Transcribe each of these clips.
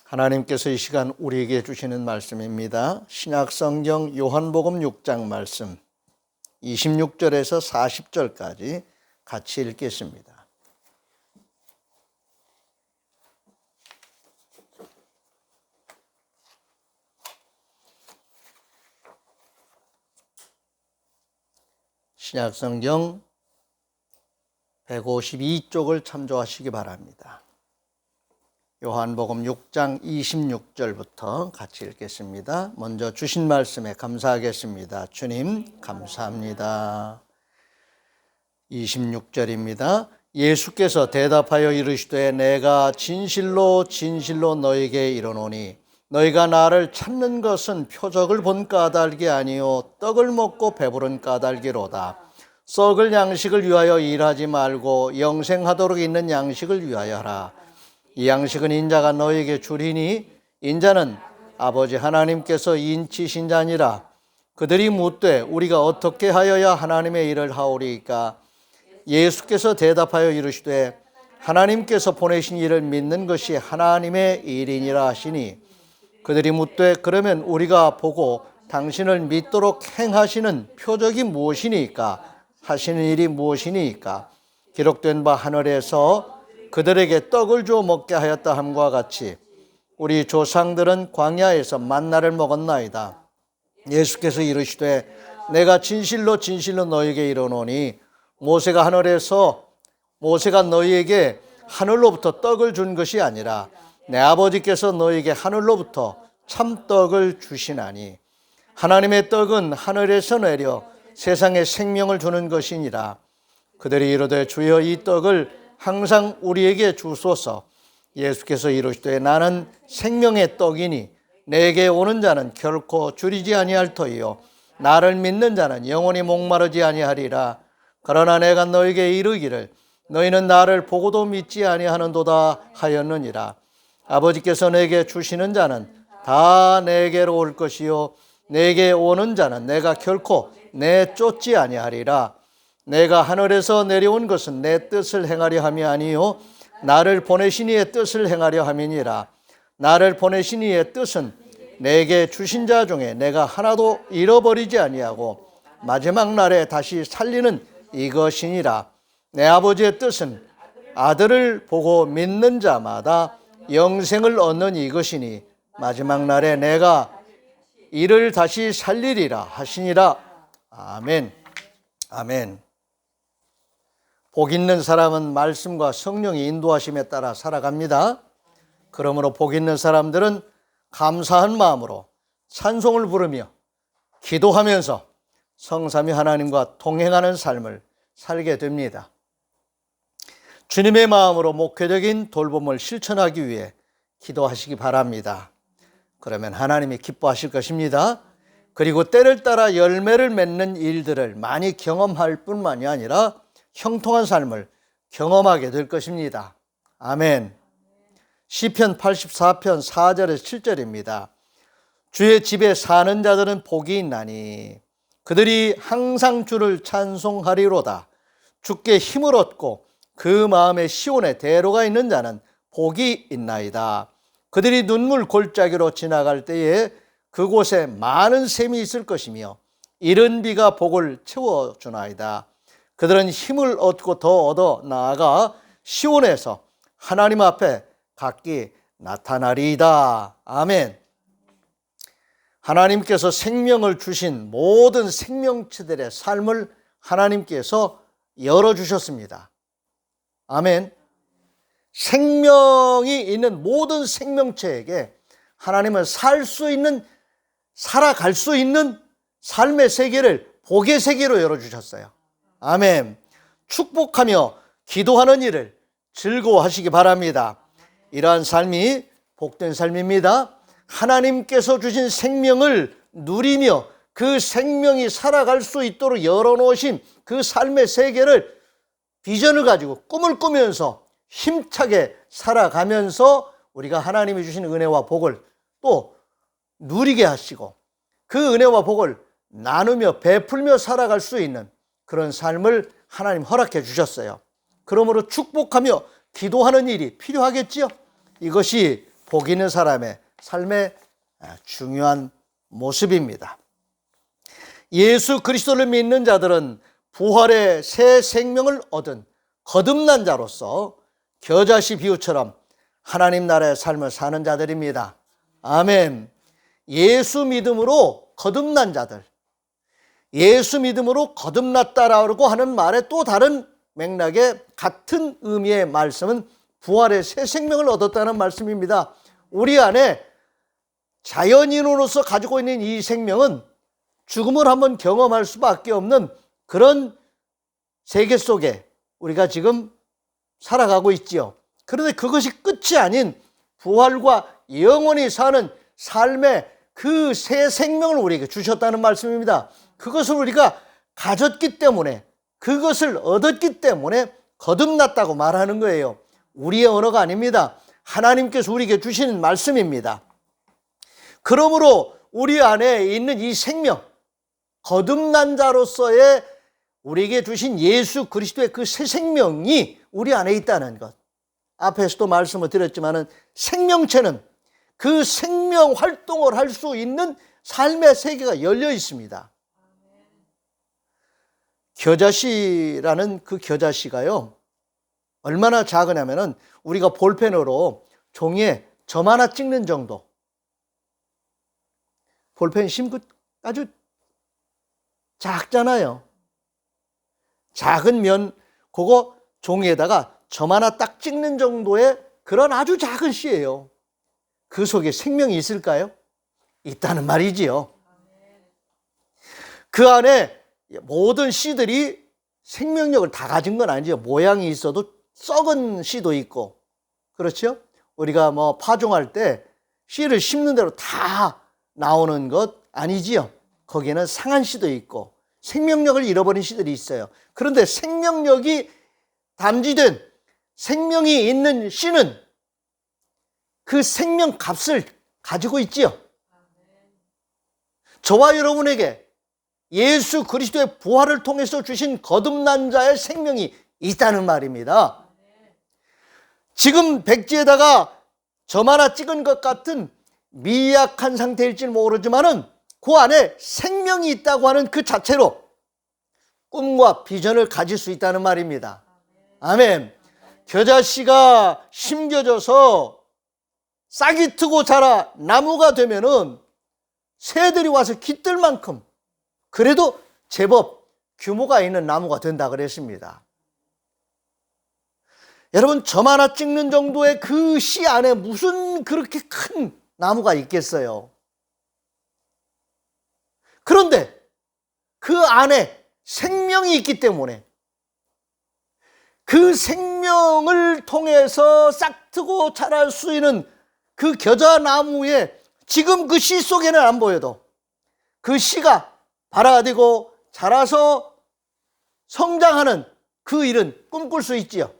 하나님께서 이 시간 우리에게 주시는 말씀입니다. 신약성경 요한복음 6장 말씀 26절에서 40절까지 같이 읽겠습니다. 신약성경 152쪽을 참조하시기 바랍니다. 요한복음 6장 26절부터 같이 읽겠습니다. 먼저 주신 말씀에 감사하겠습니다. 주님 감사합니다. 26절입니다. 예수께서 대답하여 이르시되 내가 진실로 진실로 너에게 이르노니 너희가 나를 찾는 것은 표적을 본 까닭이 아니요 떡을 먹고 배부른 까닭이로다. 썩을 양식을 위하여 일하지 말고 영생하도록 있는 양식을 위하여 하라. 이 양식은 인자가 너에게 주리니 인자는 아버지 하나님께서 인치신 자니라. 그들이 묻되 우리가 어떻게 하여야 하나님의 일을 하오리까? 예수께서 대답하여 이르시되 하나님께서 보내신 일을 믿는 것이 하나님의 일이니라 하시니 그들이 묻되 그러면 우리가 보고 당신을 믿도록 행하시는 표적이 무엇이니까? 하시는 일이 무엇이니까? 기록된 바 하늘에서 그들에게 떡을 주어 먹게 하였다 함과 같이 우리 조상들은 광야에서 만나를 먹었나이다. 예수께서 이르시되 내가 진실로 진실로 너에게 이르노니 모세가 너희에게 하늘로부터 떡을 준 것이 아니라 내 아버지께서 너희에게 하늘로부터 참떡을 주시나니 하나님의 떡은 하늘에서 내려 세상에 생명을 주는 것이니라. 그들이 이르되 주여 이 떡을 항상 우리에게 주소서. 예수께서 이르시되 나는 생명의 떡이니 내게 오는 자는 결코 줄이지 아니할 터이요 나를 믿는 자는 영원히 목마르지 아니하리라. 그러나 내가 너에게 이르기를 너희는 나를 보고도 믿지 아니하는도다 하였느니라. 아버지께서 내게 주시는 자는 다 내게로 올 것이요 내게 오는 자는 내가 결코 내쫓지 아니하리라. 내가 하늘에서 내려온 것은 내 뜻을 행하려 함이 아니요 나를 보내신 이의 뜻을 행하려 함이니라. 나를 보내신 이의 뜻은 내게 주신 자 중에 내가 하나도 잃어버리지 아니하고 마지막 날에 다시 살리는 이것이니라. 내 아버지의 뜻은 아들을 보고 믿는 자마다 영생을 얻는 이것이니 마지막 날에 내가 이를 다시 살리리라 하시니라. 아멘. 아멘. 복 있는 사람은 말씀과 성령의 인도하심에 따라 살아갑니다. 그러므로 복 있는 사람들은 감사한 마음으로 찬송을 부르며 기도하면서 성삼위 하나님과 동행하는 삶을 살게 됩니다. 주님의 마음으로 목회적인 돌봄을 실천하기 위해 기도하시기 바랍니다. 그러면 하나님이 기뻐하실 것입니다. 그리고 때를 따라 열매를 맺는 일들을 많이 경험할 뿐만이 아니라 형통한 삶을 경험하게 될 것입니다. 아멘. 시편 84편 4절에서 7절입니다. 주의 집에 사는 자들은 복이 있나니 그들이 항상 주를 찬송하리로다. 주께 힘을 얻고 그 마음에 시온에 대로가 있는 자는 복이 있나이다. 그들이 눈물 골짜기로 지나갈 때에 그곳에 많은 샘이 있을 것이며 이른 비가 복을 채워주나이다. 그들은 힘을 얻고 더 얻어 나아가 시온에서 하나님 앞에 각기 나타나리이다. 아멘. 하나님께서 생명을 주신 모든 생명체들의 삶을 하나님께서 열어주셨습니다. 아멘. 생명이 있는 모든 생명체에게 하나님은 살아갈 수 있는 삶의 세계를 복의 세계로 열어주셨어요. 아멘. 축복하며 기도하는 일을 즐거워하시기 바랍니다. 이러한 삶이 복된 삶입니다. 하나님께서 주신 생명을 누리며 그 생명이 살아갈 수 있도록 열어놓으신 그 삶의 세계를 비전을 가지고 꿈을 꾸면서 힘차게 살아가면서 우리가 하나님이 주신 은혜와 복을 또 누리게 하시고 그 은혜와 복을 나누며 베풀며 살아갈 수 있는 그런 삶을 하나님 허락해 주셨어요. 그러므로 축복하며 기도하는 일이 필요하겠지요. 이것이 복 있는 사람의 삶의 중요한 모습입니다. 예수 그리스도를 믿는 자들은 부활의 새 생명을 얻은 거듭난 자로서 겨자씨 비유처럼 하나님 나라의 삶을 사는 자들입니다. 아멘. 예수 믿음으로 거듭난 자들, 예수 믿음으로 거듭났다라고 하는 말의 또 다른 맥락의 같은 의미의 말씀은 부활의 새 생명을 얻었다는 말씀입니다. 우리 안에 자연인으로서 가지고 있는 이 생명은 죽음을 한번 경험할 수밖에 없는 그런 세계 속에 우리가 지금 살아가고 있지요. 그런데 그것이 끝이 아닌 부활과 영원히 사는 삶의 그 새 생명을 우리에게 주셨다는 말씀입니다. 그것을 우리가 가졌기 때문에, 그것을 얻었기 때문에 거듭났다고 말하는 거예요. 우리의 언어가 아닙니다. 하나님께서 우리에게 주시는 말씀입니다. 그러므로 우리 안에 있는 이 생명, 거듭난 자로서의 우리에게 주신 예수 그리스도의 그 새 생명이 우리 안에 있다는 것. 앞에서도 말씀을 드렸지만은 생명체는 그 생명 활동을 할 수 있는 삶의 세계가 열려 있습니다. 겨자씨라는 그 겨자씨가요, 얼마나 작으냐면은 우리가 볼펜으로 종이에 점 하나 찍는 정도. 볼펜 심고 아주 작잖아요. 작은 면, 그거 종이에다가 점 하나 딱 찍는 정도의 그런 아주 작은 씨예요. 그 속에 생명이 있을까요? 있다는 말이지요. 그 안에 모든 씨들이 생명력을 다 가진 건 아니죠. 모양이 있어도 썩은 씨도 있고, 그렇죠? 우리가 뭐 파종할 때 씨를 심는 대로 다 나오는 것 아니지요. 거기에는 상한 씨도 있고 생명력을 잃어버린 씨들이 있어요. 그런데 생명력이 담지된 생명이 있는 씨는 그 생명 값을 가지고 있지요. 저와 여러분에게 예수 그리스도의 부활을 통해서 주신 거듭난 자의 생명이 있다는 말입니다. 지금 백지에다가 점 하나 찍은 것 같은 미약한 상태일지 모르지만은 그 안에 생명이 있다고 하는 그 자체로 꿈과 비전을 가질 수 있다는 말입니다. 아멘. 겨자씨가 심겨져서 싹이 트고 자라 나무가 되면은 새들이 와서 깃들 만큼 그래도 제법 규모가 있는 나무가 된다 그랬습니다. 여러분, 점 하나 찍는 정도의 그 씨 안에 무슨 그렇게 큰 나무가 있겠어요? 그런데 그 안에 생명이 있기 때문에 그 생명을 통해서 싹트고 자랄 수 있는 그 겨자나무에 지금 그 씨 속에는 안 보여도 그 씨가 발아되고 자라서 성장하는 그 일은 꿈꿀 수 있지요.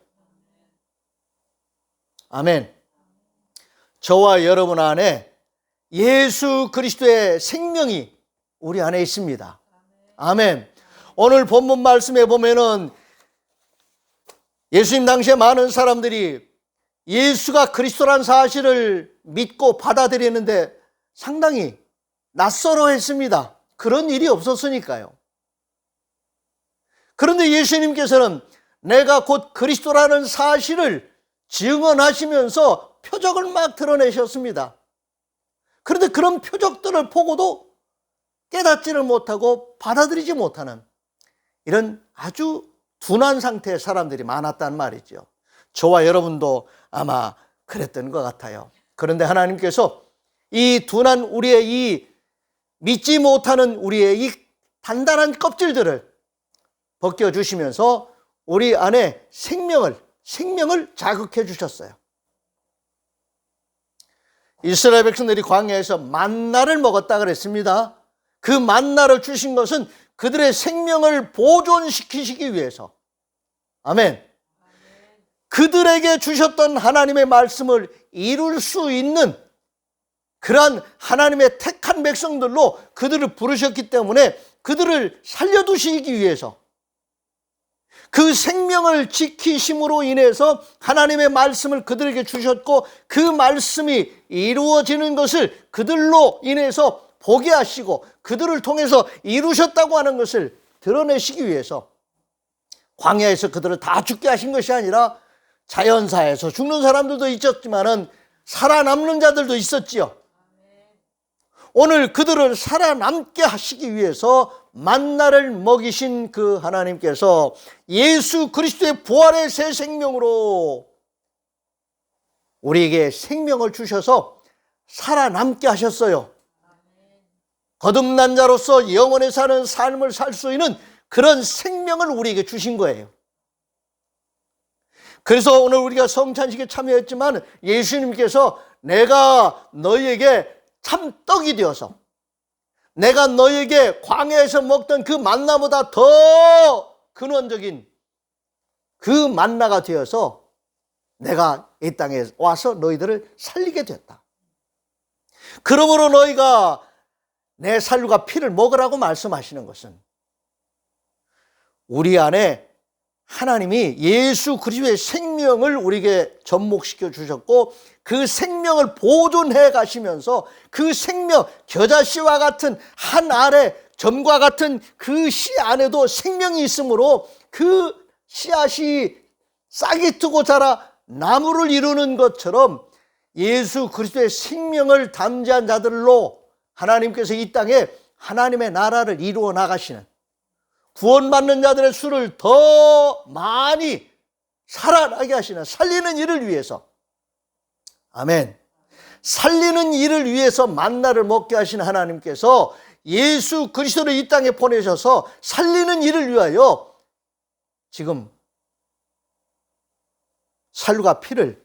아멘. 저와 여러분 안에 예수 그리스도의 생명이 우리 안에 있습니다. 아멘. 오늘 본문 말씀에 보면은 예수님 당시에 많은 사람들이 예수가 그리스도란 사실을 믿고 받아들였는데 상당히 낯설어 했습니다. 그런 일이 없었으니까요. 그런데 예수님께서는 내가 곧 그리스도라는 사실을 증언하시면서 표적을 막 드러내셨습니다. 그런데 그런 표적들을 보고도 깨닫지를 못하고 받아들이지 못하는 이런 아주 둔한 상태의 사람들이 많았단 말이죠. 저와 여러분도 아마 그랬던 것 같아요. 그런데 하나님께서 이 둔한 우리의 이 믿지 못하는 우리의 이 단단한 껍질들을 벗겨주시면서 우리 안에 생명을 자극해 주셨어요. 이스라엘 백성들이 광야에서 만나를 먹었다 그랬습니다. 그 만나를 주신 것은 그들의 생명을 보존시키시기 위해서. 아멘. 그들에게 주셨던 하나님의 말씀을 이룰 수 있는 그러한 하나님의 택한 백성들로 그들을 부르셨기 때문에 그들을 살려두시기 위해서 그 생명을 지키심으로 인해서 하나님의 말씀을 그들에게 주셨고 그 말씀이 이루어지는 것을 그들로 인해서 보게 하시고 그들을 통해서 이루셨다고 하는 것을 드러내시기 위해서 광야에서 그들을 다 죽게 하신 것이 아니라 자연사에서 죽는 사람들도 있었지만은 살아남는 자들도 있었지요. 오늘 그들을 살아남게 하시기 위해서 만나를 먹이신 그 하나님께서 예수 그리스도의 부활의 새 생명으로 우리에게 생명을 주셔서 살아남게 하셨어요. 거듭난 자로서 영원히 사는 삶을 살 수 있는 그런 생명을 우리에게 주신 거예요. 그래서 오늘 우리가 성찬식에 참여했지만 예수님께서 내가 너희에게 참 떡이 되어서 내가 너희에게 광야에서 먹던 그 만나보다 더 근원적인 그 만나가 되어서 내가 이 땅에 와서 너희들을 살리게 되었다. 그러므로 너희가 내 살과 피를 먹으라고 말씀하시는 것은 우리 안에 하나님이 예수 그리스도의 생명을 우리에게 접목시켜 주셨고 그 생명을 보존해 가시면서 그 생명, 겨자씨와 같은 한 알의 점과 같은 그 씨 안에도 생명이 있으므로 그 씨앗이 싹이 트고 자라 나무를 이루는 것처럼 예수 그리스도의 생명을 담지한 자들로 하나님께서 이 땅에 하나님의 나라를 이루어 나가시는 구원받는 자들의 수를 더 많이 살아나게 하시는 살리는 일을 위해서 아멘. 살리는 일을 위해서 만나를 먹게 하신 하나님께서 예수 그리스도를 이 땅에 보내셔서 살리는 일을 위하여 지금 살과 피를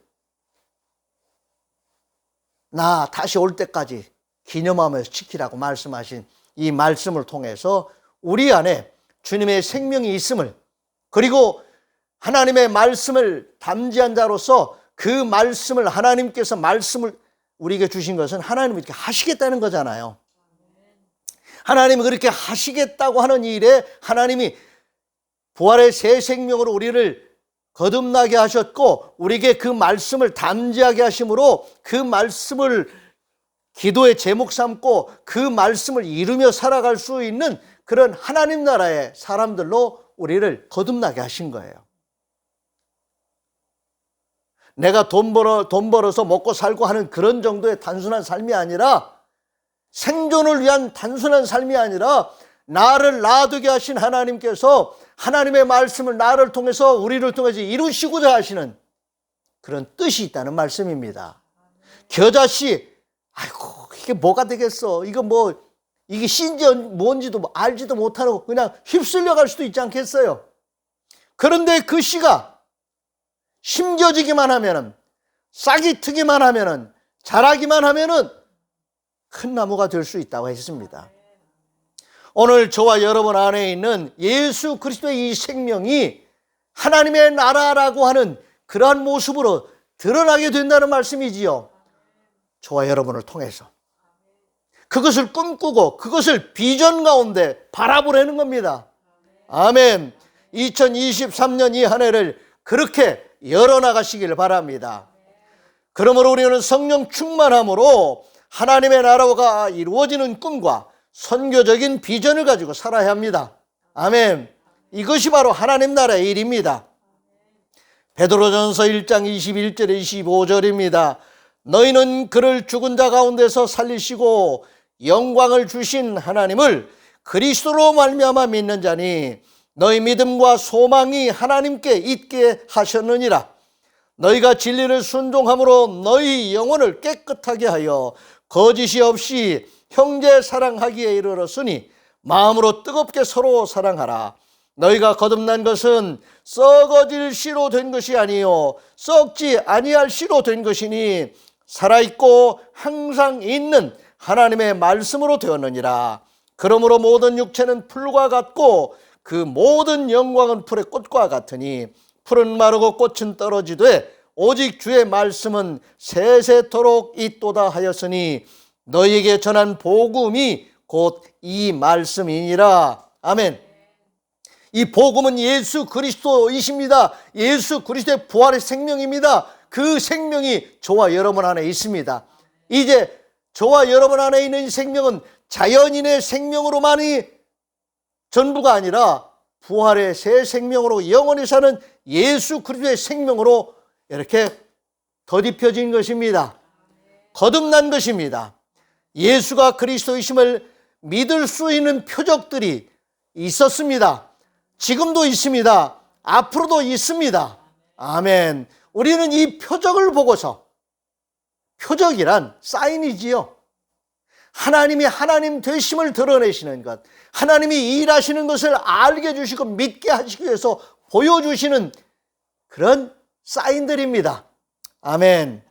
나 다시 올 때까지 기념하면서 지키라고 말씀하신 이 말씀을 통해서 우리 안에 주님의 생명이 있음을 그리고 하나님의 말씀을 담지한 자로서 그 말씀을 하나님께서 말씀을 우리에게 주신 것은 하나님이 이렇게 하시겠다는 거잖아요. 하나님이 그렇게 하시겠다고 하는 일에 하나님이 부활의 새 생명으로 우리를 거듭나게 하셨고 우리에게 그 말씀을 담지하게 하심으로 그 말씀을 기도의 제목 삼고 그 말씀을 이루며 살아갈 수 있는 그런 하나님 나라의 사람들로 우리를 거듭나게 하신 거예요. 내가 돈 벌어서 먹고 살고 하는 그런 정도의 단순한 삶이 아니라 생존을 위한 단순한 삶이 아니라 나를 놔두게 하신 하나님께서 하나님의 말씀을 나를 통해서 우리를 통해서 이루시고자 하시는 그런 뜻이 있다는 말씀입니다. 겨자씨, 아이고 이게 뭐가 되겠어? 이게 씨인지 뭔지도 알지도 못하고 그냥 휩쓸려 갈 수도 있지 않겠어요? 그런데 그 씨가 심겨지기만 하면은 싹이 트기만 하면은 자라기만 하면은 큰 나무가 될 수 있다고 했습니다. 오늘 저와 여러분 안에 있는 예수 그리스도의 이 생명이 하나님의 나라라고 하는 그러한 모습으로 드러나게 된다는 말씀이지요. 저와 여러분을 통해서 그것을 꿈꾸고 그것을 비전 가운데 바라보려는 겁니다. 아멘. 2023년 이 한 해를 그렇게 열어나가시길 바랍니다. 그러므로 우리는 성령 충만함으로 하나님의 나라가 이루어지는 꿈과 선교적인 비전을 가지고 살아야 합니다. 아멘. 이것이 바로 하나님 나라의 일입니다. 베드로전서 1장 21절에 25절입니다. 너희는 그를 죽은 자 가운데서 살리시고 영광을 주신 하나님을 그리스도로 말미암아 믿는 자니 너희 믿음과 소망이 하나님께 있게 하셨느니라. 너희가 진리를 순종함으로 너희 영혼을 깨끗하게 하여 거짓이 없이 형제 사랑하기에 이르렀으니 마음으로 뜨겁게 서로 사랑하라. 너희가 거듭난 것은 썩어질 씨로 된 것이 아니요 썩지 아니할 씨로 된 것이니 살아있고 항상 있는 하나님의 말씀으로 되었느니라. 그러므로 모든 육체는 풀과 같고 그 모든 영광은 풀의 꽃과 같으니 풀은 마르고 꽃은 떨어지되 오직 주의 말씀은 세세토록 있도다 하였으니 너희에게 전한 복음이 곧 이 말씀이니라. 아멘. 이 복음은 예수 그리스도이십니다. 예수 그리스도의 부활의 생명입니다. 그 생명이 저와 여러분 안에 있습니다. 이제 저와 여러분 안에 있는 이 생명은 자연인의 생명으로만이 전부가 아니라 부활의 새 생명으로 영원히 사는 예수 그리스도의 생명으로 이렇게 덧입혀진 것입니다. 거듭난 것입니다. 예수가 그리스도이심을 믿을 수 있는 표적들이 있었습니다. 지금도 있습니다. 앞으로도 있습니다. 아멘. 우리는 이 표적을 보고서, 표적이란 사인이지요. 하나님이 하나님 되심을 드러내시는 것, 하나님이 일하시는 것을 알게 해주시고 믿게 하시기 위해서 보여주시는 그런 사인들입니다. 아멘.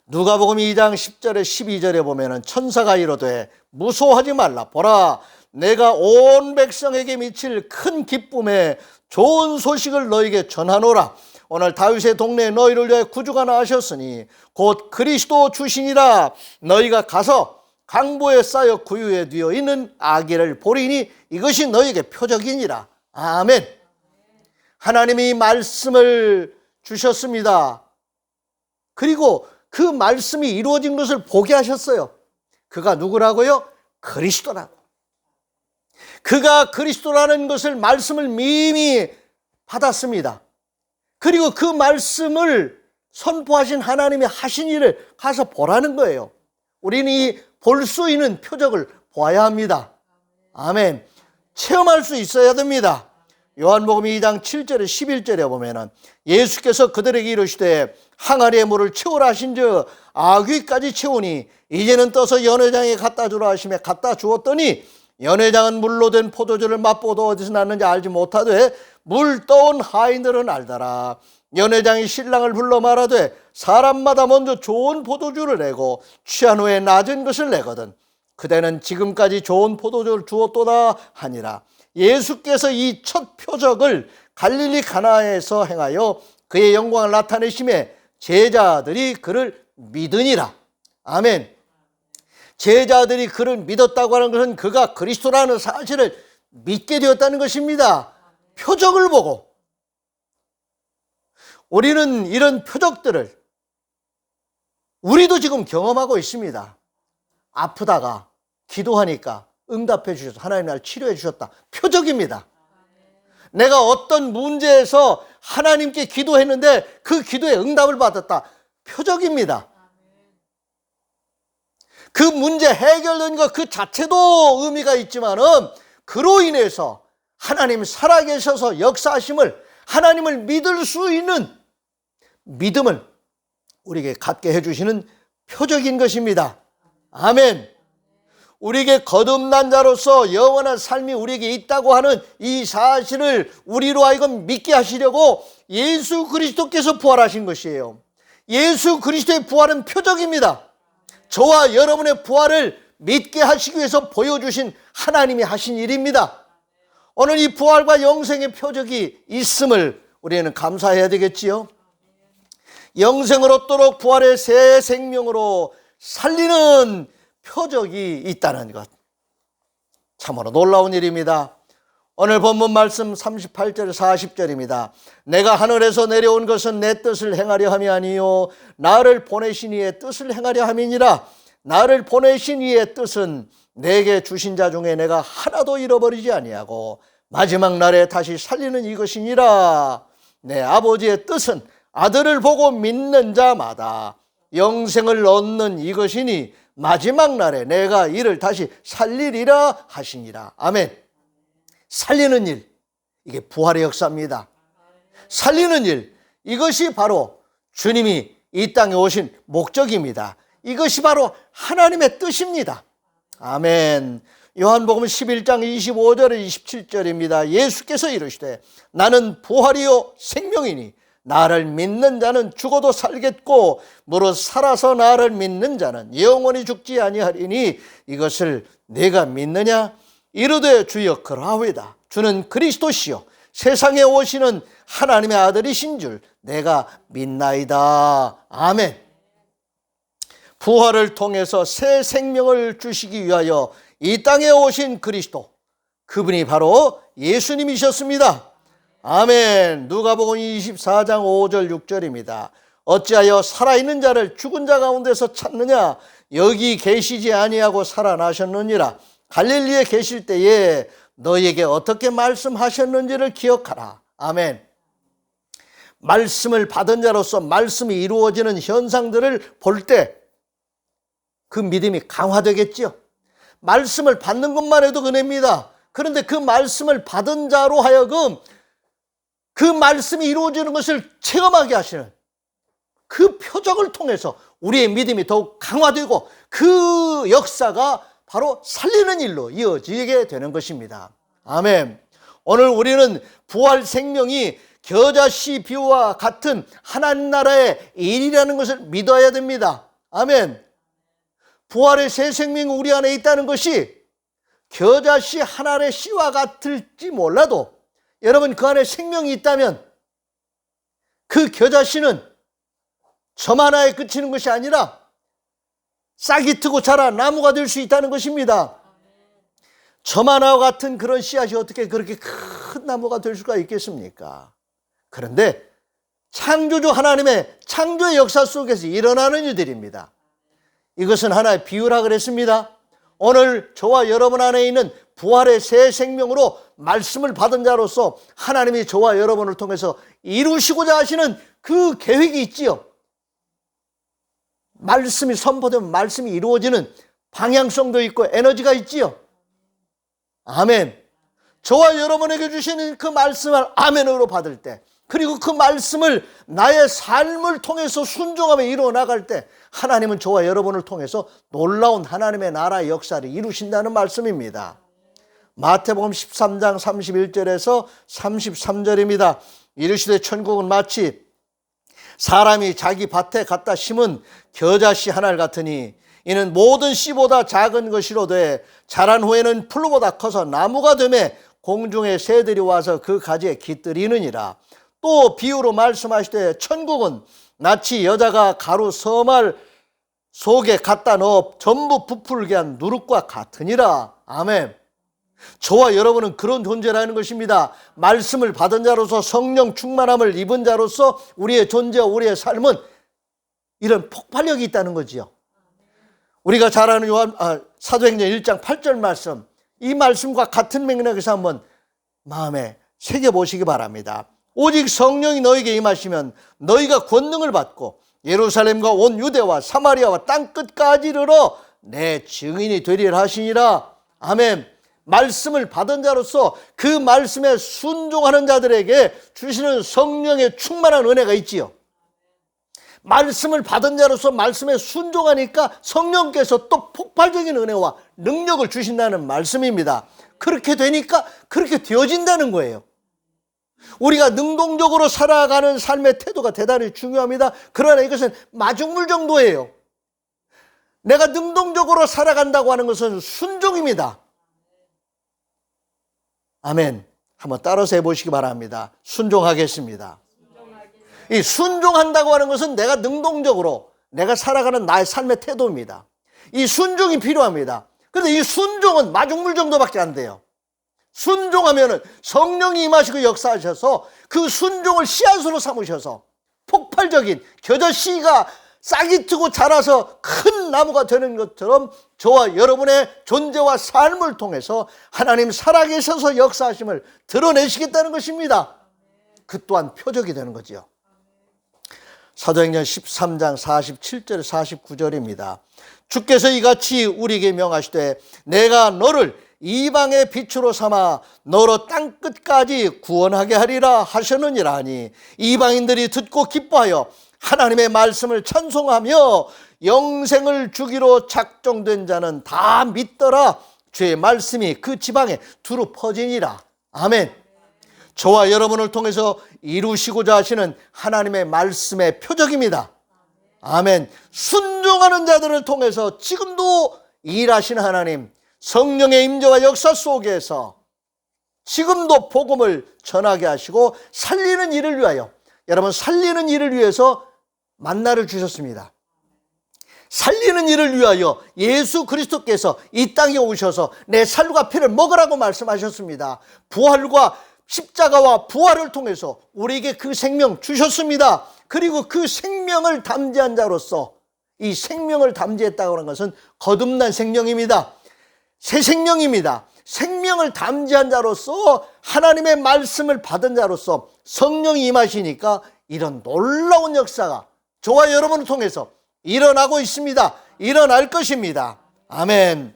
누가복음 2장 10절에 12절에 보면은 천사가 이르되 무서워하지 말라. 보라, 내가 온 백성에게 미칠 큰 기쁨에 좋은 소식을 너에게 전하노라. 오늘 다윗의 동네에 너희를 위하여 구주가 나으셨으니 곧 그리스도 주시니라. 너희가 가서 강보에 쌓여 구유에 뉘어 있는 아기를 보리니 이것이 너희에게 표적이니라. 아멘. 하나님이 말씀을 주셨습니다. 그리고 그 말씀이 이루어진 것을 보게 하셨어요. 그가 누구라고요? 그리스도라고. 그가 그리스도라는 것을 말씀을 미리 받았습니다. 그리고 그 말씀을 선포하신 하나님이 하신 일을 가서 보라는 거예요. 우리는 이 볼 수 있는 표적을 보아야 합니다. 아멘. 체험할 수 있어야 됩니다. 요한복음 2장 7절에 11절에 보면은 예수께서 그들에게 이르시되 항아리에 물을 채우라 하신즉 아귀까지 채우니 이제는 떠서 연회장에 갖다 주라 하시매 갖다 주었더니 연회장은 물로 된 포도주를 맛보도 어디서 났는지 알지 못하되 물 떠온 하인들은 알더라. 연회장이 신랑을 불러 말하되 사람마다 먼저 좋은 포도주를 내고 취한 후에 낮은 것을 내거든 그대는 지금까지 좋은 포도주를 주었도다 하니라. 예수께서 이 첫 표적을 갈릴리 가나에서 행하여 그의 영광을 나타내심에 제자들이 그를 믿으니라. 아멘. 제자들이 그를 믿었다고 하는 것은 그가 그리스도라는 사실을 믿게 되었다는 것입니다. 표적을 보고. 우리는 이런 표적들을 우리도 지금 경험하고 있습니다. 아프다가 기도하니까 응답해 주셔서 하나님 날 치료해 주셨다. 표적입니다. 내가 어떤 문제에서 하나님께 기도했는데 그 기도에 응답을 받았다. 표적입니다. 그 문제 해결된 것 그 자체도 의미가 있지만은 그로 인해서 하나님 살아계셔서 역사하심을 하나님을 믿을 수 있는 믿음을 우리에게 갖게 해주시는 표적인 것입니다. 아멘. 우리에게 거듭난 자로서 영원한 삶이 우리에게 있다고 하는 이 사실을 우리로 하여금 믿게 하시려고 예수 그리스도께서 부활하신 것이에요. 예수 그리스도의 부활은 표적입니다. 저와 여러분의 부활을 믿게 하시기 위해서 보여주신 하나님이 하신 일입니다. 오늘 이 부활과 영생의 표적이 있음을 우리는 감사해야 되겠지요. 영생을 얻도록 부활의 새 생명으로 살리는 표적이 있다는 것, 참으로 놀라운 일입니다. 오늘 본문 말씀 38절 40절입니다. 내가 하늘에서 내려온 것은 내 뜻을 행하려 함이 아니요 나를 보내신 이의 뜻을 행하려 함이니라. 나를 보내신 이의 뜻은 내게 주신 자 중에 내가 하나도 잃어버리지 아니하고 마지막 날에 다시 살리는 이것이니라. 내 아버지의 뜻은 아들을 보고 믿는 자마다 영생을 얻는 이것이니 마지막 날에 내가 이를 다시 살리리라 하시니라. 아멘. 살리는 일, 이게 부활의 역사입니다. 살리는 일, 이것이 바로 주님이 이 땅에 오신 목적입니다. 이것이 바로 하나님의 뜻입니다. 아멘. 요한복음 11장 25절에 27절입니다. 예수께서 이르시되 나는 부활이요 생명이니 나를 믿는 자는 죽어도 살겠고 무릇 살아서 나를 믿는 자는 영원히 죽지 아니하리니 이것을 내가 믿느냐? 이르되 주여 그러하오이다. 주는 그리스도시요 세상에 오시는 하나님의 아들이신 줄 내가 믿나이다. 아멘. 부활을 통해서 새 생명을 주시기 위하여 이 땅에 오신 그리스도, 그분이 바로 예수님이셨습니다. 아멘. 누가복음 24장 5절 6절입니다. 어찌하여 살아있는 자를 죽은 자 가운데서 찾느냐? 여기 계시지 아니하고 살아나셨느니라. 갈릴리에 계실 때에 너희에게 어떻게 말씀하셨는지를 기억하라. 아멘. 말씀을 받은 자로서 말씀이 이루어지는 현상들을 볼 때 그 믿음이 강화되겠지요. 말씀을 받는 것만 해도 은혜입니다. 그런데 그 말씀을 받은 자로 하여금 그 말씀이 이루어지는 것을 체험하게 하시는 그 표적을 통해서 우리의 믿음이 더욱 강화되고 그 역사가 바로 살리는 일로 이어지게 되는 것입니다. 아멘. 오늘 우리는 부활 생명이 겨자씨 비유와 같은 하나님 나라의 일이라는 것을 믿어야 됩니다. 아멘. 부활의 새 생명이 우리 안에 있다는 것이 겨자씨 하나의 씨와 같을지 몰라도 여러분 그 안에 생명이 있다면 그 겨자씨는 점 하나에 그치는 것이 아니라 싹이 트고 자라 나무가 될 수 있다는 것입니다. 점 하나와 같은 그런 씨앗이 어떻게 그렇게 큰 나무가 될 수가 있겠습니까? 그런데 창조주 하나님의 창조의 역사 속에서 일어나는 일들입니다. 이것은 하나의 비유라 그랬습니다. 오늘 저와 여러분 안에 있는 부활의 새 생명으로 말씀을 받은 자로서 하나님이 저와 여러분을 통해서 이루시고자 하시는 그 계획이 있지요. 말씀이 선포되면 말씀이 이루어지는 방향성도 있고 에너지가 있지요. 아멘. 저와 여러분에게 주시는 그 말씀을 아멘으로 받을 때, 그리고 그 말씀을 나의 삶을 통해서 순종하며 이루어 나갈 때 하나님은 저와 여러분을 통해서 놀라운 하나님의 나라의 역사를 이루신다는 말씀입니다. 마태복음 13장 31절에서 33절입니다. 이르시되 천국은 마치 사람이 자기 밭에 갖다 심은 겨자씨 하나를 같으니 이는 모든 씨보다 작은 것이로되 자란 후에는 풀보다 커서 나무가 되매 공중의 새들이 와서 그 가지에 깃들이느니라. 또 비유로 말씀하시되 천국은 낯이 여자가 가루 서말 속에 갖다 넣어 전부 부풀게 한 누룩과 같으니라. 아멘. 저와 여러분은 그런 존재라는 것입니다. 말씀을 받은 자로서 성령 충만함을 입은 자로서 우리의 존재와 우리의 삶은 이런 폭발력이 있다는 거지요. 우리가 잘 아는 사도행전 1장 8절 말씀, 이 말씀과 같은 맥락에서 한번 마음에 새겨보시기 바랍니다. 오직 성령이 너에게 임하시면 너희가 권능을 받고 예루살렘과 온 유대와 사마리아와 땅끝까지 이르러 내 증인이 되리라 하시니라. 아멘. 말씀을 받은 자로서 그 말씀에 순종하는 자들에게 주시는 성령의 충만한 은혜가 있지요. 말씀을 받은 자로서 말씀에 순종하니까 성령께서 또 폭발적인 은혜와 능력을 주신다는 말씀입니다. 그렇게 되니까 그렇게 되어진다는 거예요. 우리가 능동적으로 살아가는 삶의 태도가 대단히 중요합니다. 그러나 이것은 마중물 정도예요. 내가 능동적으로 살아간다고 하는 것은 순종입니다. 아멘. 한번 따라서 해보시기 바랍니다. 순종하겠습니다. 이 순종한다고 하는 것은 내가 능동적으로 내가 살아가는 나의 삶의 태도입니다. 이 순종이 필요합니다. 그런데 이 순종은 마중물 정도밖에 안 돼요. 순종하면은 성령이 임하시고 역사하셔서 그 순종을 씨앗으로 삼으셔서 폭발적인 겨자씨가 싹이 트고 자라서 큰 나무가 되는 것처럼 저와 여러분의 존재와 삶을 통해서 하나님 살아계셔서 역사하심을 드러내시겠다는 것입니다. 그 또한 표적이 되는 거지요. 사도행전 13장 47절 49절입니다. 주께서 이같이 우리에게 명하시되 내가 너를 이방의 빛으로 삼아 너로 땅끝까지 구원하게 하리라 하셨느니라 하니 이방인들이 듣고 기뻐하여 하나님의 말씀을 찬송하며 영생을 주기로 작정된 자는 다 믿더라. 주의 말씀이 그 지방에 두루 퍼지니라. 아멘. 저와 여러분을 통해서 이루시고자 하시는 하나님의 말씀의 표적입니다. 아멘. 순종하는 자들을 통해서 지금도 일하시는 하나님, 성령의 임재와 역사 속에서 지금도 복음을 전하게 하시고 살리는 일을 위하여, 여러분 살리는 일을 위해서 만나를 주셨습니다. 살리는 일을 위하여 예수 그리스도께서 이 땅에 오셔서 내 살과 피를 먹으라고 말씀하셨습니다. 부활과 십자가와 부활을 통해서 우리에게 그 생명 주셨습니다. 그리고 그 생명을 담대한 자로서, 이 생명을 담대했다고 하는 것은 거듭난 생명입니다. 새 생명입니다. 생명을 담대한 자로서, 하나님의 말씀을 받은 자로서 성령이 임하시니까 이런 놀라운 역사가 저와 여러분을 통해서 일어나고 있습니다. 일어날 것입니다. 아멘.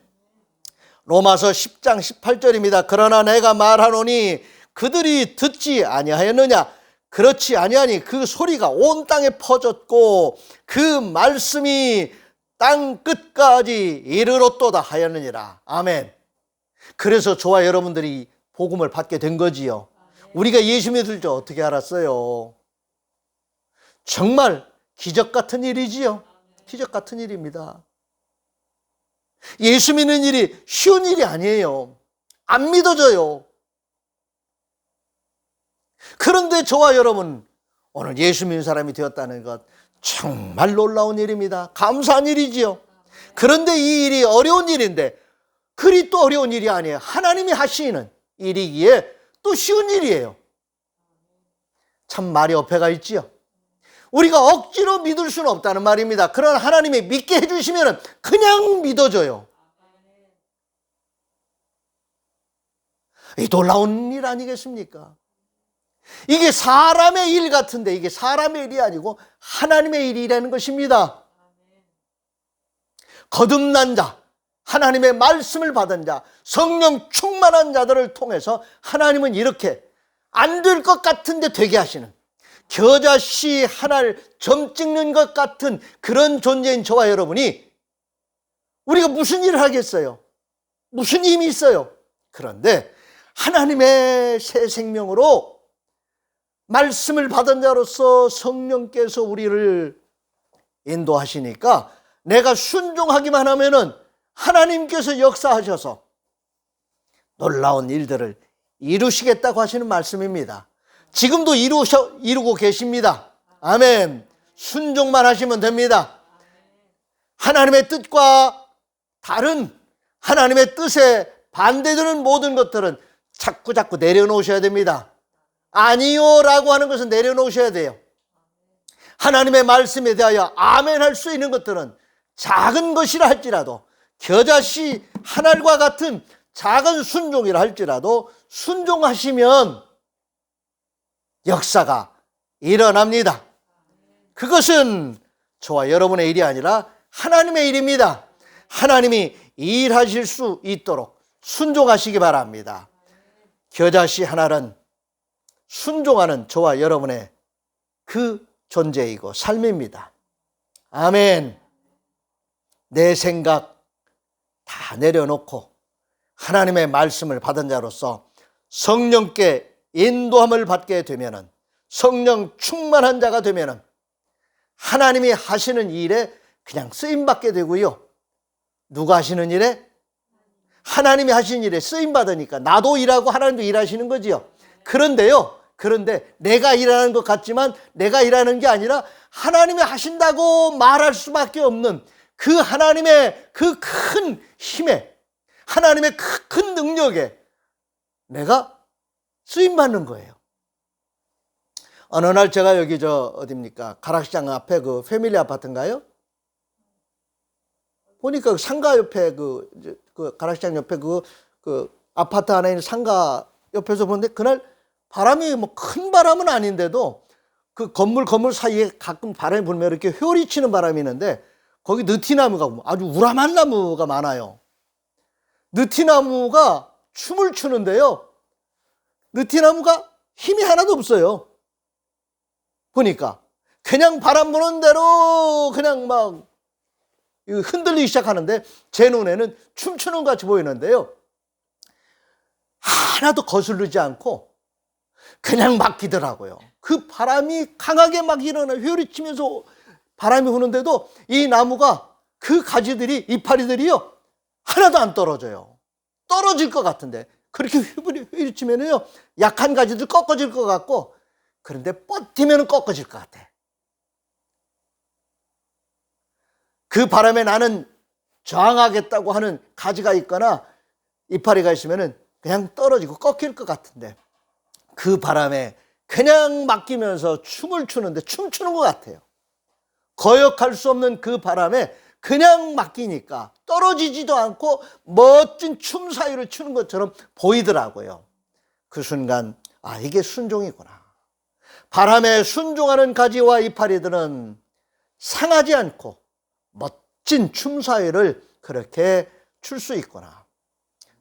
로마서 10장 18절입니다. 그러나 내가 말하노니 그들이 듣지 아니하였느냐? 그렇지 아니하니 그 소리가 온 땅에 퍼졌고 그 말씀이 땅 끝까지 이르렀도다 하였느니라. 아멘. 그래서 저와 여러분들이 복음을 받게 된 거지요. 우리가 예수 믿을 줄 어떻게 알았어요? 정말 기적 같은 일이지요. 기적 같은 일입니다. 예수 믿는 일이 쉬운 일이 아니에요. 안 믿어져요. 그런데 저와 여러분, 오늘 예수 믿는 사람이 되었다는 것 정말 놀라운 일입니다. 감사한 일이지요. 그런데 이 일이 어려운 일인데 그리 또 어려운 일이 아니에요. 하나님이 하시는 일이기에 또 쉬운 일이에요. 참 말이 어폐가 있지요. 우리가 억지로 믿을 수는 없다는 말입니다. 그러나 하나님이 믿게 해주시면 그냥 믿어져요. 이 놀라운 일 아니겠습니까? 이게 사람의 일 같은데 이게 사람의 일이 아니고 하나님의 일이라는 것입니다. 거듭난 자, 하나님의 말씀을 받은 자, 성령 충만한 자들을 통해서 하나님은 이렇게 안 될 것 같은데 되게 하시는, 겨자씨 하나를 점 찍는 것 같은 그런 존재인 저와 여러분이 우리가 무슨 일을 하겠어요? 무슨 힘이 있어요? 그런데 하나님의 새 생명으로 말씀을 받은 자로서 성령께서 우리를 인도하시니까 내가 순종하기만 하면은 하나님께서 역사하셔서 놀라운 일들을 이루시겠다고 하시는 말씀입니다. 지금도 이루고 계십니다. 아멘. 순종만 하시면 됩니다. 하나님의 뜻과 다른 하나님의 뜻에 반대되는 모든 것들은 자꾸 내려놓으셔야 됩니다. 아니요 라고 하는 것은 내려놓으셔야 돼요. 하나님의 말씀에 대하여 아멘 할 수 있는 것들은 작은 것이라 할지라도, 겨자씨 한 알과 같은 작은 순종이라 할지라도 순종하시면 역사가 일어납니다. 그것은 저와 여러분의 일이 아니라 하나님의 일입니다. 하나님이 일하실 수 있도록 순종하시기 바랍니다. 겨자씨 하나는 순종하는 저와 여러분의 그 존재이고 삶입니다. 아멘. 내 생각 다 내려놓고 하나님의 말씀을 받은 자로서 성령께 인도함을 받게 되면은, 성령 충만한 자가 되면은 하나님이 하시는 일에 그냥 쓰임받게 되고요. 누가 하시는 일에? 하나님이 하시는 일에 쓰임받으니까 나도 일하고 하나님도 일하시는 거지요. 그런데 내가 일하는 것 같지만 내가 일하는 게 아니라 하나님이 하신다고 말할 수밖에 없는 그 하나님의 그 큰 힘에, 하나님의 큰 능력에 내가 쓰임받는 거예요. 어느 날 제가 여기 어딥니까? 가락시장 앞에 그 패밀리 아파트인가요? 보니까 상가 옆에 그 가락시장 옆에 그 아파트 안에 있는 상가 옆에서 보는데 그날 바람이 뭐 큰 바람은 아닌데도 그 건물 사이에 가끔 바람이 불면 이렇게 휘어리치는 바람이 있는데 거기 느티나무가 아주 우람한 나무가 많아요. 느티나무가 춤을 추는데요. 느티나무가 힘이 하나도 없어요. 보니까 그냥 바람 부는 대로 그냥 막 흔들리기 시작하는데 제 눈에는 춤추는 것 같이 보이는데요. 하나도 거스르지 않고 그냥 막히더라고요. 그 바람이 강하게 막 일어나 휘어리치면서 바람이 부는데도 이 나무가 그 가지들이, 이파리들이요, 하나도 안 떨어져요. 떨어질 것 같은데 그렇게 휘어리치면요 약한 가지들 꺾어질 것 같고, 그런데 버티면 꺾어질 것 같아. 그 바람에 나는 저항하겠다고 하는 가지가 있거나 이파리가 있으면 그냥 떨어지고 꺾일 것 같은데 그 바람에 그냥 맡기면서 춤을 추는데 춤추는 것 같아요. 거역할 수 없는 그 바람에 그냥 맡기니까 떨어지지도 않고 멋진 춤 사위를 추는 것처럼 보이더라고요. 그 순간 이게 순종이구나. 바람에 순종하는 가지와 이파리들은 상하지 않고 멋진 춤 사위를 그렇게 출 수 있구나.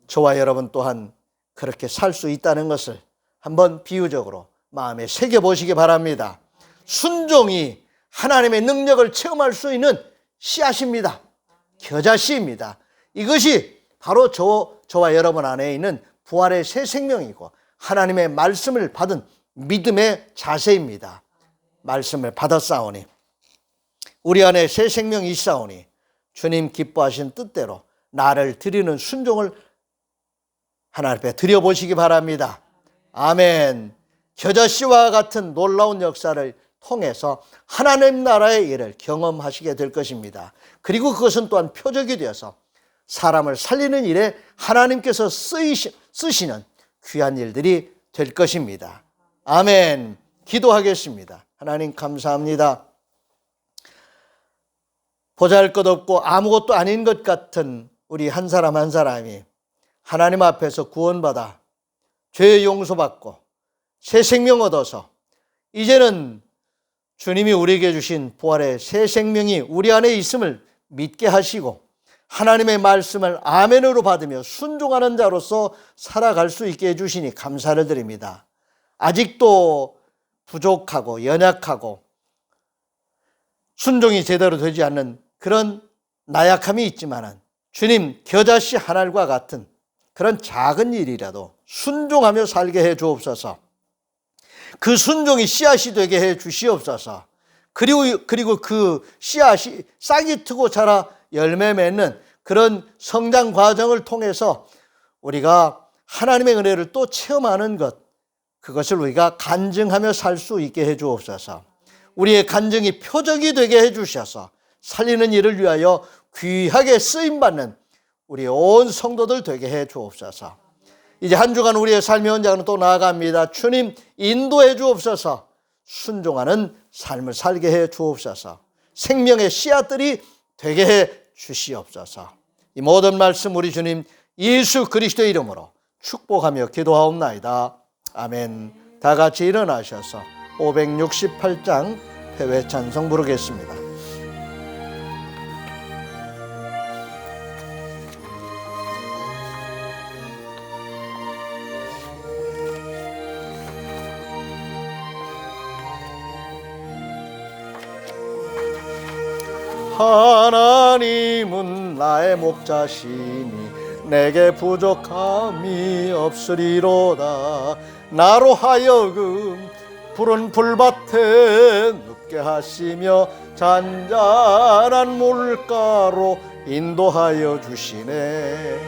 저와 여러분 또한 그렇게 살 수 있다는 것을 한번 비유적으로 마음에 새겨보시기 바랍니다. 순종이 하나님의 능력을 체험할 수 있는 씨앗입니다. 겨자씨입니다. 이것이 바로 저와 여러분 안에 있는 부활의 새 생명이고 하나님의 말씀을 받은 믿음의 자세입니다. 말씀을 받았사오니 우리 안에 새 생명이 있사오니 주님 기뻐하신 뜻대로 나를 드리는 순종을 하나님 앞에 드려보시기 바랍니다. 아멘. 겨자씨와 같은 놀라운 역사를 통해서 하나님 나라의 일을 경험하시게 될 것입니다. 그리고 그것은 또한 표적이 되어서 사람을 살리는 일에 하나님께서 쓰시는 귀한 일들이 될 것입니다. 아멘. 기도하겠습니다. 하나님 감사합니다. 보잘것없고 아무것도 아닌 것 같은 우리 한 사람 한 사람이 하나님 앞에서 구원받아 죄 용서받고 새 생명 얻어서 이제는 주님이 우리에게 주신 부활의 새 생명이 우리 안에 있음을 믿게 하시고 하나님의 말씀을 아멘으로 받으며 순종하는 자로서 살아갈 수 있게 해주시니 감사를 드립니다. 아직도 부족하고 연약하고 순종이 제대로 되지 않는 그런 나약함이 있지만은 주님 겨자씨 한 알과 같은 그런 작은 일이라도 순종하며 살게 해 주옵소서. 그 순종이 씨앗이 되게 해 주시옵소서. 그리고 그 씨앗이 싹이 트고 자라 열매 맺는 그런 성장 과정을 통해서 우리가 하나님의 은혜를 또 체험하는 것, 그것을 우리가 간증하며 살 수 있게 해 주옵소서. 우리의 간증이 표적이 되게 해 주셔서 살리는 일을 위하여 귀하게 쓰임받는 우리 온 성도들 되게 해 주옵소서. 이제 한 주간 우리의 삶의 현장으로 또 나아갑니다. 주님 인도해 주옵소서. 순종하는 삶을 살게 해 주옵소서. 생명의 씨앗들이 되게 해 주시옵소서. 이 모든 말씀 우리 주님 예수 그리스도의 이름으로 축복하며 기도하옵나이다. 아멘. 다 같이 일어나셔서 568장 회외 찬송 부르겠습니다. 하나님은 나의 목자시니 내게 부족함이 없으리로다. 나로 하여금 푸른 풀밭에 눕게 하시며 잔잔한 물가로 인도하여 주시네.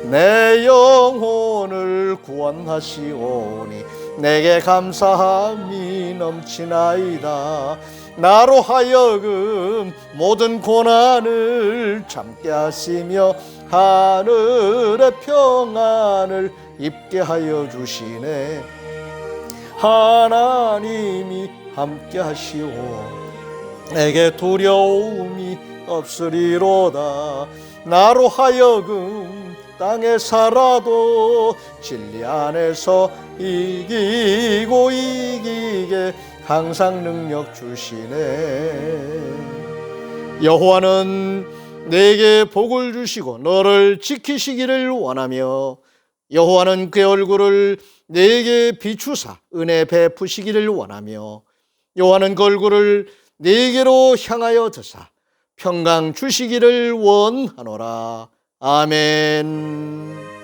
내 영혼을 구원하시오니 내게 감사함이 넘치나이다. 나로 하여금 모든 고난을 참게 하시며 하늘의 평안을 입게 하여 주시네. 하나님이 함께 하시오 내게 두려움이 없으리로다. 나로 하여금 땅에 살아도 진리 안에서 이기고 이기게 항상 능력 주시네. 여호와는 내게 복을 주시고 너를 지키시기를 원하며 여호와는 그의 얼굴을 내게 비추사 은혜 베푸시기를 원하며 여호와는 그 얼굴을 내게로 향하여 드사 평강 주시기를 원하노라. 아멘.